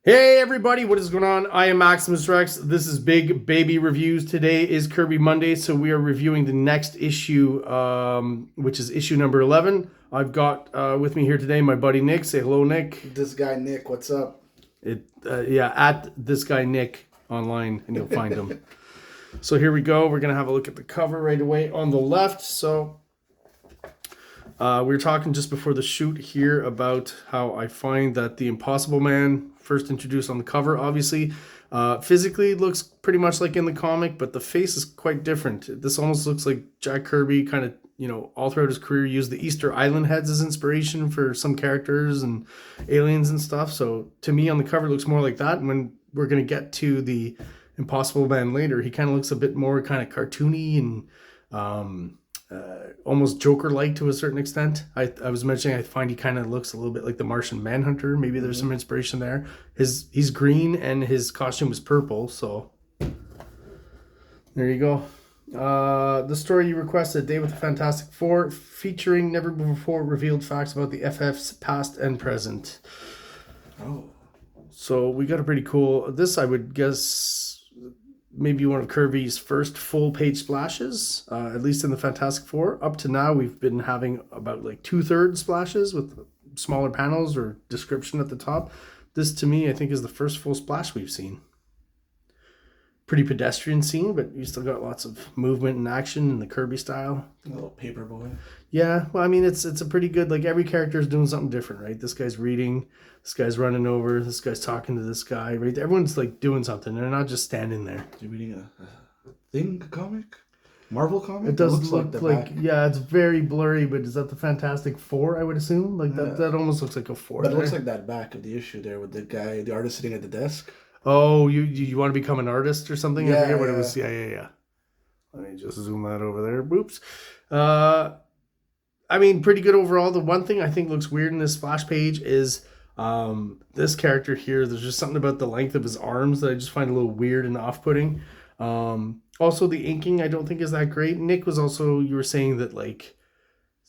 Hey everybody, what is going on? I am Maximus Rex. This is Big Baby Reviews. Today is Kirby Monday, so we are reviewing the next issue, which is issue number 11. I've got with me here today my buddy Nick. Say hello, Nick. This guy Nick, what's up? At this guy Nick online, and you'll find him. So here we go. We're gonna have a look at the cover right away on the left. So we were talking just before the shoot here about how I find that the Impossible Man, first introduced on the cover, obviously, physically looks pretty much like in the comic, but the face is quite different. This almost looks like Jack Kirby kind of, all throughout his career used the Easter Island heads as inspiration for some characters and aliens and stuff. So to me on the cover it looks more like that. And when we're going to get to the Impossible Man later, he kind of looks a bit more kind of cartoony and almost Joker-like to a certain extent. I was mentioning I find he kind of looks a little bit like the Martian Manhunter. Maybe there's some inspiration there. He's green and his costume is purple, so there you go. The story you requested, Day with the Fantastic Four, featuring never before revealed facts about the FF's past and present. Oh. So we got a pretty cool, this I would guess maybe one of Kirby's first full page splashes, at least in the Fantastic Four. Up to now, we've been having about like 2/3 splashes with smaller panels or description at the top. This, to me, I think is the first full splash we've seen. Pretty pedestrian scene, but you still got lots of movement and action in the Kirby style. A little paper boy. Yeah, well, I mean, it's a pretty good, like every character is doing something different, right? This guy's reading, this guy's running over, this guy's talking to this guy, right? Everyone's like doing something. They're not just standing there. You're reading a thing comic? Marvel comic? It does look like yeah, it's very blurry, but is that the Fantastic Four, I would assume? Like that almost looks like a four. But it looks like that back of the issue there with the guy, the artist sitting at the desk. Oh, you want to become an artist or something? Yeah, I forget what it was. Yeah. Let me just zoom that over there. Whoops. I mean, pretty good overall. The one thing I think looks weird in this splash page is this character here. There's just something about the length of his arms that I just find a little weird and off-putting. Also, the inking I don't think is that great. Nick was also, you were saying that like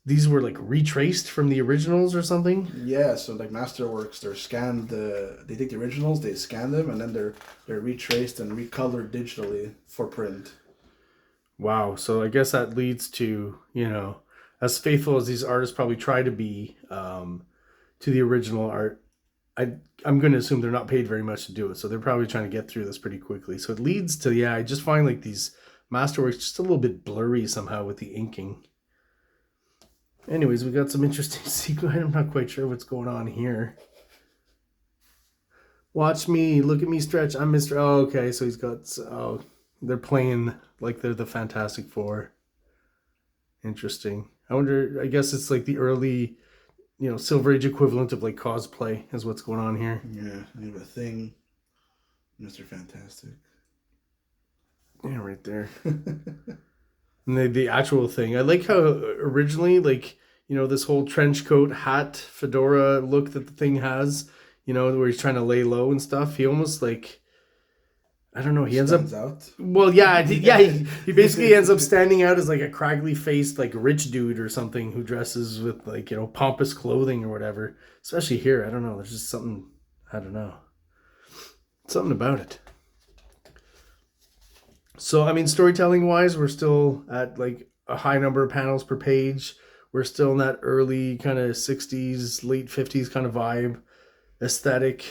these were like retraced from the originals or something. Yeah, so like Masterworks, they're scanned. They take the originals, they scan them, and then they're retraced and recolored digitally for print. Wow. So I guess that leads to, as faithful as these artists probably try to be to the original art, I'm going to assume they're not paid very much to do it. So they're probably trying to get through this pretty quickly. So it leads to, I just find like these Masterworks just a little bit blurry somehow with the inking. Anyways, we got some interesting sequence. I'm not quite sure what's going on here. Watch me. Look at me stretch. I'm Mr. Oh, okay. So he's got... Oh, they're playing like they're the Fantastic Four. Interesting. I wonder... I guess it's like the early, Silver Age equivalent of like cosplay is what's going on here. Yeah, you have a thing. Mr. Fantastic. Yeah, right there. And the actual thing. I like how originally, like, this whole trench coat, hat, fedora look that the thing has, where he's trying to lay low and stuff. He almost like, I don't know, he ends up... out. Well, yeah, he basically ends up standing out as like a craggly faced, like rich dude or something who dresses with like, pompous clothing or whatever. Especially here, I don't know. There's just something, I don't know. Something about it. So, I mean, storytelling wise, we're still at like a high number of panels per page. We're still in that early kind of 60s, late 50s kind of vibe, aesthetic.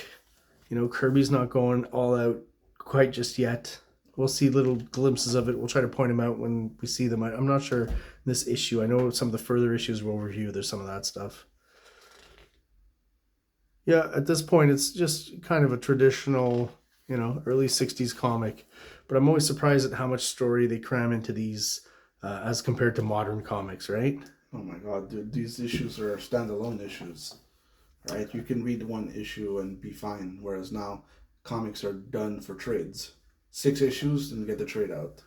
Kirby's not going all out quite just yet. We'll see little glimpses of it. We'll try to point them out when we see them. I'm not sure in this issue. I know some of the further issues we'll review, there's some of that stuff. Yeah, at this point, it's just kind of a traditional, early 60s comic. But I'm always surprised at how much story they cram into these as compared to modern comics, right? Oh my god, dude, these issues are standalone issues, right? You can read one issue and be fine, whereas now comics are done for trades. 6 issues and get the trade out.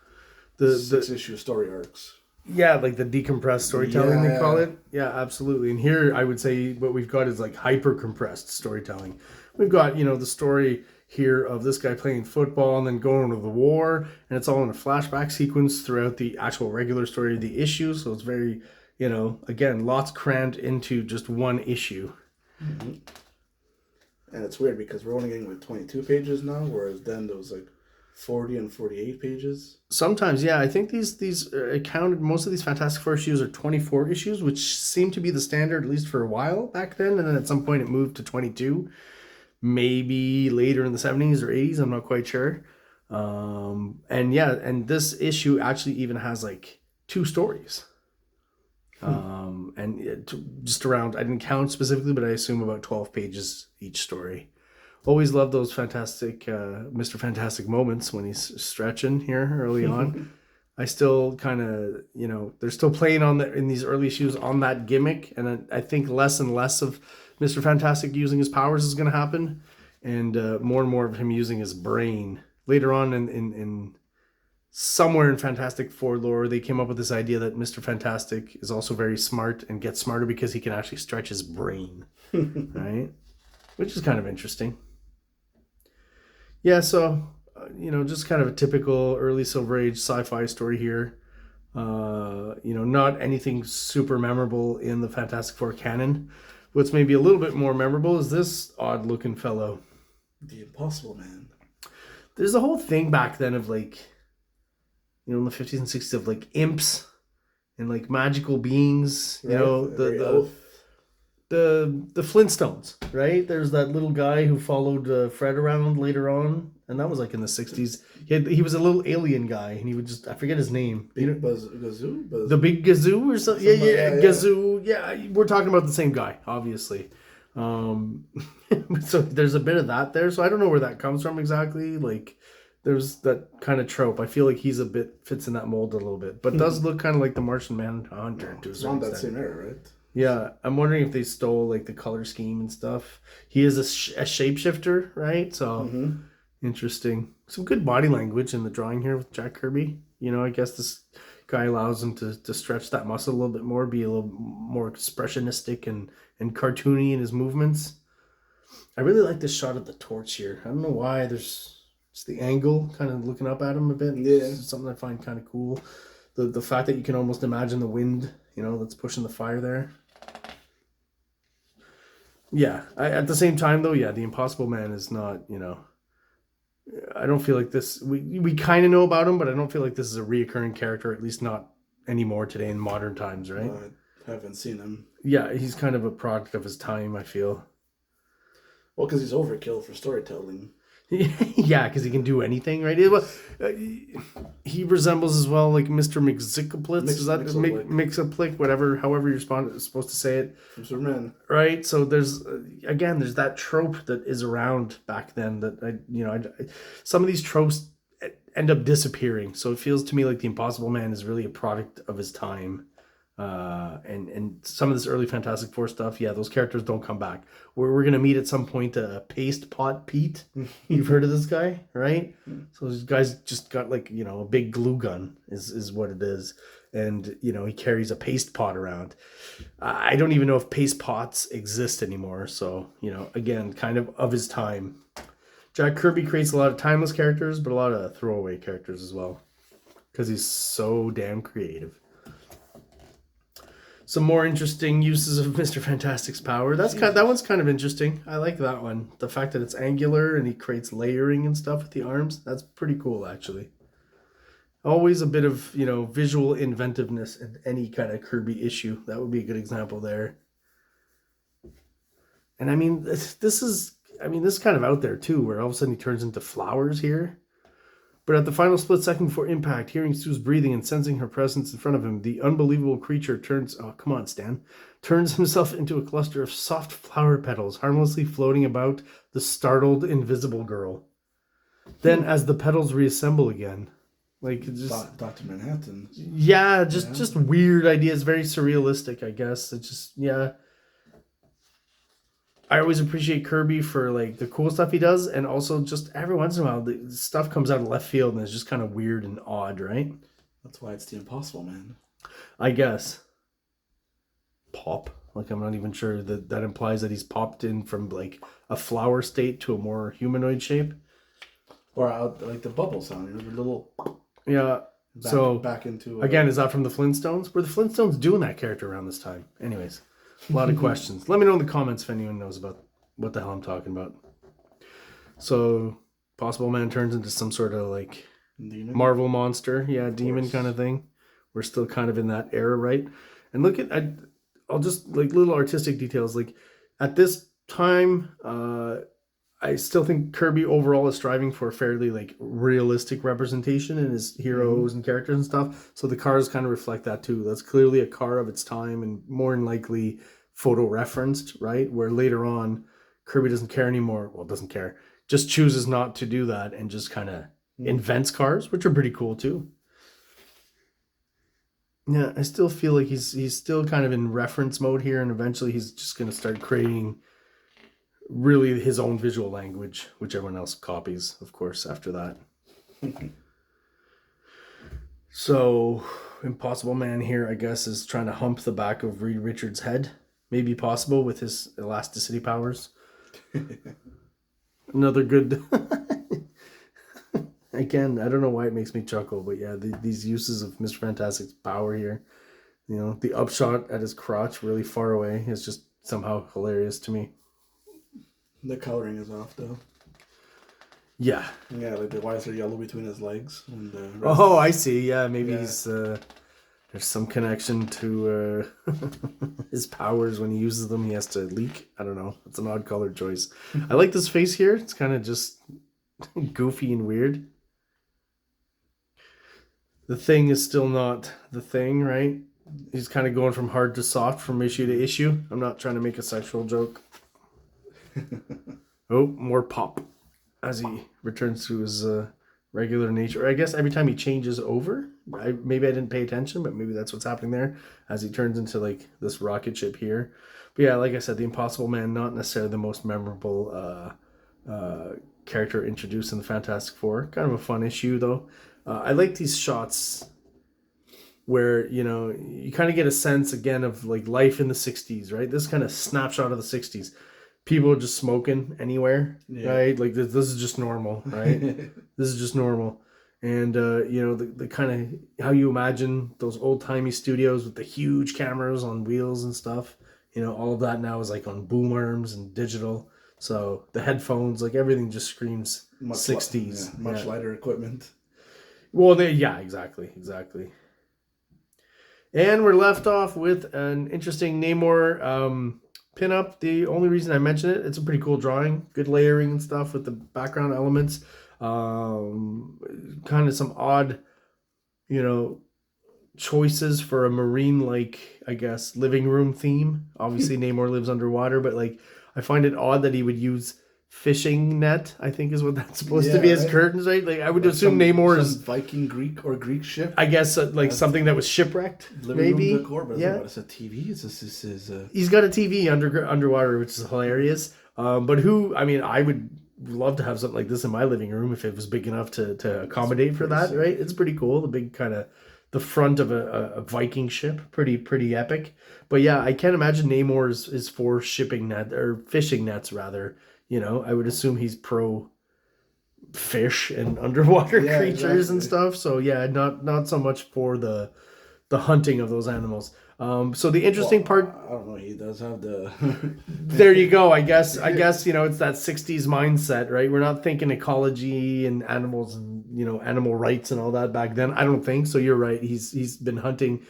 The 6 issue story arcs. Yeah, like the decompressed storytelling they call it. Yeah, absolutely. And here I would say what we've got is like hyper compressed storytelling. We've got, the story here of this guy playing football and then going to the war, and it's all in a flashback sequence throughout the actual regular story of the issue. So it's very, again, lots crammed into just one issue. Mm-hmm. And it's weird because we're only getting like 22 pages now, whereas then there was like 40 and 48 pages. Sometimes, yeah. I think these counted. Most of these Fantastic Four issues are 24 issues, which seemed to be the standard at least for a while back then. And then at some point it moved to 22, maybe later in the 70s or 80s. I'm not quite sure. And yeah, and this issue actually even has like 2 stories. And just around, I didn't count specifically, but I assume about 12 pages each story. Always love those fantastic Mr. Fantastic moments when he's stretching here early on. I still kind of, they're still playing on in these early issues on that gimmick, and I think less and less of Mr. Fantastic using his powers is going to happen, and more of him using his brain. Later on in somewhere in Fantastic Four lore, they came up with this idea that Mr. Fantastic is also very smart and gets smarter because he can actually stretch his brain, right? Which is kind of interesting. Yeah, so, just kind of a typical early Silver Age sci-fi story here. Not anything super memorable in the Fantastic Four canon. What's maybe a little bit more memorable is this odd-looking fellow. The Impossible Man. There's a whole thing back then of like, in the 50s and 60s of like imps and like magical beings, the Flintstones, right? There's that little guy who followed Fred around later on, and that was like in the 60s. He was a little alien guy, and he would just, I forget his name. Gazoo? The Big Gazoo or something? Yeah, Gazoo. Yeah, we're talking about the same guy, obviously. So there's a bit of that there, so I don't know where that comes from exactly. Like, there's that kind of trope. I feel like he's fits in that mold a little bit, but does look kind of like the Martian Manhunter to a certain extent. That same era, right? Yeah, I'm wondering if they stole like the color scheme and stuff. He is a shapeshifter, right? So interesting. Some good body language in the drawing here with Jack Kirby. I guess this guy allows him to stretch that muscle a little bit more, be a little more expressionistic and cartoony in his movements. I really like this shot of the torch here. I don't know why. There's just the angle, kind of looking up at him a bit. Yeah, it's something I find kind of cool. The fact that you can almost imagine the wind, that's pushing the fire there. Yeah, at the same time, though, yeah, the Impossible Man is not, I don't feel like this, we kind of know about him, but I don't feel like this is a reoccurring character, at least not anymore today in modern times, right? I haven't seen him. Yeah, he's kind of a product of his time, I feel. Well, because he's overkill for storytelling. Yeah, because he can do anything, right? He resembles as well like Mr. Mxyzptlk. Is that Mxyzptlk? However you're supposed to say it. From Superman. Right? So there's that trope that is around back then that some of these tropes end up disappearing. So it feels to me like the Impossible Man is really a product of his time. And some of this early Fantastic Four stuff, yeah, those characters don't come back. We're gonna meet at some point Paste Pot Pete. You've heard of this guy, right? So this guy's just got like a big glue gun is what it is, and he carries a paste pot around. I don't even know if paste pots exist anymore. So again, kind of his time. Jack Kirby creates a lot of timeless characters, but a lot of throwaway characters as well, because he's so damn creative. Some more interesting uses of Mr. Fantastic's power. That one's kind of interesting. I like that one. The fact that it's angular and he creates layering and stuff with the arms. That's pretty cool, actually. Always a bit of, visual inventiveness in any kind of Kirby issue. That would be a good example there. And I mean, this is kind of out there too, where all of a sudden he turns into flowers here. But at the final split second before impact, hearing Sue's breathing and sensing her presence in front of him, the unbelievable creature turns himself into a cluster of soft flower petals, harmlessly floating about the startled, invisible girl. Then, as the petals reassemble again, like just Dr. Manhattan. Yeah, just weird ideas, very surrealistic, I guess. It's just, yeah. I always appreciate Kirby for like the cool stuff he does, and also just every once in a while the stuff comes out of left field and it's just kind of weird and odd, right? That's why it's the Impossible Man. I guess. Pop. Like, I'm not even sure that implies that he's popped in from like a flower state to a more humanoid shape. Or out like the bubble sound, the little. Yeah. Back into. Again, is that from the Flintstones? Were the Flintstones doing that character around this time? Anyways. A lot of questions. Let me know in the comments if anyone knows about what the hell I'm talking about. So Possible Man turns into some sort of like Demon. Marvel monster, yeah, demon course. kind of thing. We're still kind of in that era, right? And look at I'll just like little artistic details. Like at this time, I still think Kirby overall is striving for a fairly like realistic representation in his heroes and characters and stuff. So the cars kind of reflect that too. That's clearly a car of its time and more than likely photo referenced, right? Where later on Kirby doesn't care anymore. Well, doesn't care. Just chooses not to do that and just kind of invents cars, which are pretty cool too. Yeah, I still feel like he's still kind of in reference mode here, and eventually he's just going to start creating really his own visual language, which everyone else copies, of course, after that. So, Impossible Man here, I guess, is trying to hump the back of Reed Richards' head. Maybe possible with his elasticity powers. Another good... Again, I don't know why it makes me chuckle, but yeah, these uses of Mr. Fantastic's power here. You know, the upshot at his crotch really far away is just somehow hilarious to me. The coloring is off though. Yeah. Yeah, like the whites are yellow between his legs. And the oh, I see. Yeah, maybe he's there's some connection to his powers. When he uses them, he has to leak. I don't know. It's an odd color choice. I like this face here. It's kind of just goofy and weird. The Thing is still not the Thing, right? He's kind of going from hard to soft, from issue to issue. I'm not trying to make a sexual joke. Oh, more pop as he returns to his regular nature. I guess every time he changes over, maybe I didn't pay attention, but maybe that's what's happening there as he turns into like this rocket ship here. But yeah, like I said, the Impossible Man, not necessarily the most memorable character introduced in the Fantastic Four. Kind of a fun issue though. I like these shots where, you know, you kind of get a sense again of like life in the 60s, right? This kind of snapshot of the 60s. People are just smoking anywhere, right? Like this is just normal, right? This is just normal. And, you know, the kind of how you imagine those old timey studios with the huge cameras on wheels and stuff, you know, all of that now is like on boom arms and digital. So the headphones, like everything just screams much 60s. Much lighter equipment. Well, exactly. And we're left off with an interesting Namor pinup. The only reason I mention it, it's a pretty cool drawing, good layering and stuff with the background elements. Kind of some odd, you know, choices for a marine-like, I guess, living room theme. Obviously, Namor lives underwater, but like I find it odd that he would use fishing net, I think is what that's supposed to be as curtains, right? Like I would assume Namor is Viking Greek ship. I guess like something that was shipwrecked, maybe. Decor, but yeah, it's a TV. He's got a TV underwater, which is hilarious. But I would love to have something like this in my living room if it was big enough to accommodate for that, right? It's pretty cool. The big kind of the front of a Viking ship, pretty epic. But yeah, I can't imagine Namor is for shipping net or fishing nets rather. You know, I would assume he's pro fish and underwater creatures and stuff. So yeah, not so much for the hunting of those animals. So the interesting part, I don't know, he does have the there you go. I guess you know, it's that 60s mindset, right? We're not thinking ecology and animals and, you know, animal rights and all that back then. I don't think so. You're right. He's been hunting.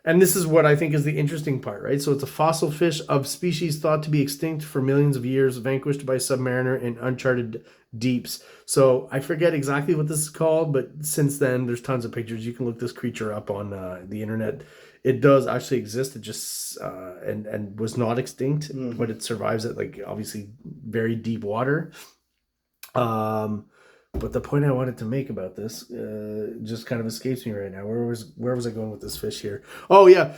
And this is what I think is the interesting part, right? So it's a fossil fish of species thought to be extinct for millions of years, vanquished by Submariner in uncharted deeps. So I forget exactly what this is called, but since then there's tons of pictures. You can look this creature up on the internet. It does actually exist. It just and was not extinct, but it survives at like obviously very deep water. But the point I wanted to make about this just kind of escapes me right now. Where was I going with this fish here? Oh yeah,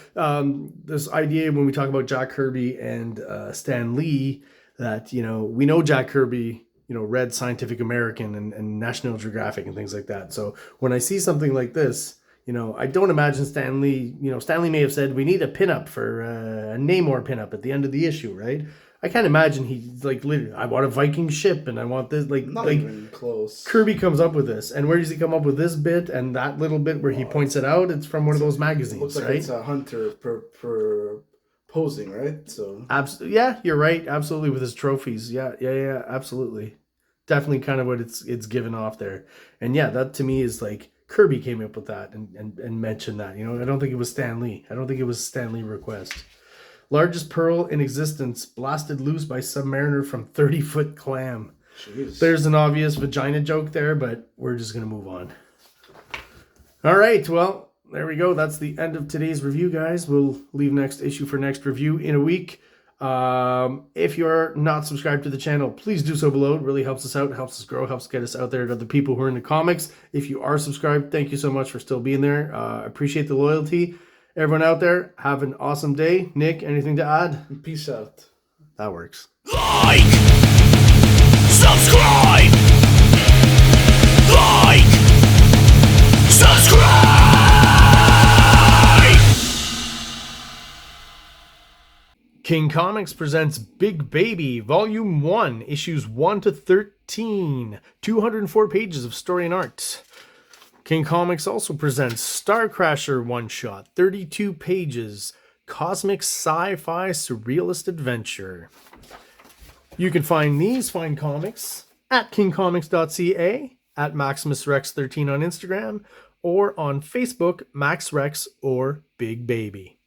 this idea when we talk about Jack Kirby and Stan Lee, that, you know, we know Jack Kirby, you know, read Scientific American and National Geographic and things like that. So when I see something like this, you know, I don't imagine Stan Lee, you know, Stan Lee may have said we need a pinup for a Namor pinup at the end of the issue, right? I can't imagine he's like, literally, I want a Viking ship and I want this, not even close. Kirby comes up with this, and where does he come up with this bit and that little bit where he points it out? It's from one of those magazines, looks like right? It's a hunter posing, right? So yeah, you're right, absolutely, with his trophies, yeah, absolutely. definitely kind of what it's given off there. And yeah, that to me is like Kirby came up with that and mentioned that. You know, I don't think it was Stan Lee. I don't think it was Stan Lee request. Largest pearl in existence, blasted loose by submariner from 30-foot clam. Jeez. There's an obvious vagina joke there, but we're just going to move on. All right, well, there we go. That's the end of today's review, guys. We'll leave next issue for next review in a week. If you're not subscribed to the channel, please do so below. It really helps us out, helps us grow, helps get us out there to other people who are into comics. If you are subscribed, thank you so much for still being there. Appreciate the loyalty. Everyone out there, have an awesome day. Nick, anything to add? Peace out. That works. Like, subscribe, like, subscribe. King Comics presents Big Baby, Volume 1, Issues 1 to 13. 204 pages of story and art. King Comics also presents Star Crasher one-shot, 32 pages, cosmic sci-fi surrealist adventure. You can find these fine comics at KingComics.CA, at MaximusRex13 on Instagram, or on Facebook, MaxRex or Big Baby.